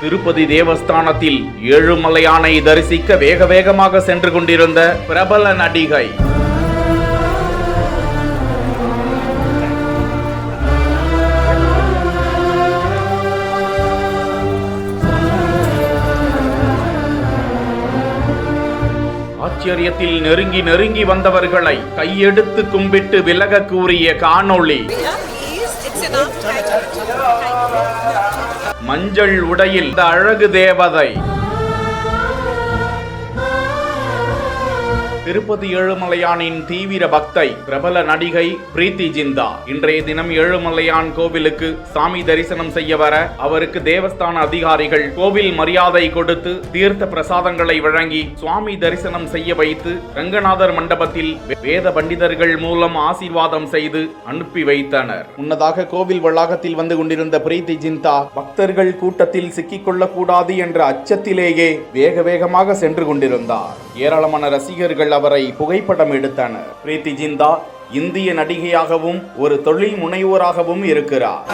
திருப்பதி தேவஸ்தானத்தில் ஏழுமலையானை தரிசிக்க வேக வேகமாக சென்று கொண்டிருந்த பிரபல நடிகை. ஆச்சரியத்தில் நெருங்கி நெருங்கி வந்தவர்களை கையெடுத்து கும்பிட்டு விலக கூறிய காணொளி. மஞ்சள் உடையில் இந்த அழகு தேவதை திருப்பதி ஏழுமலையானின் தீவிர பக்தை பிரபல நடிகை பிரீத்தி ஜிந்தா இன்றைய தினம் ஏழுமலையான் கோவிலுக்கு சாமி தரிசனம் செய்ய வர அவருக்கு தேவஸ்தான அதிகாரிகள் கோவில் மரியாதை கொடுத்து தீர்த்த பிரசாதங்களை வழங்கி சுவாமி தரிசனம் செய்ய வைத்து ரங்கநாதர் மண்டபத்தில் வேத பண்டிதர்கள் மூலம் ஆசீர்வாதம் செய்து அனுப்பி வைத்தனர். முன்னதாக கோவில் வளாகத்தில் வந்து கொண்டிருந்த பிரீத்தி ஜிந்தா பக்தர்கள் கூட்டத்தில் சிக்கிக் கொள்ளக்கூடாது என்ற அச்சத்திலேயே வேக வேகமாக சென்று கொண்டிருந்தார். ஏராளமான ரசிகர்கள் அவரை புகைப்படம் எடுத்தனர். பிரீத்தி ஜிந்தா இந்திய நடிகையாகவும் ஒரு தொழில் முனைவோராகவும் இருக்கிறார்.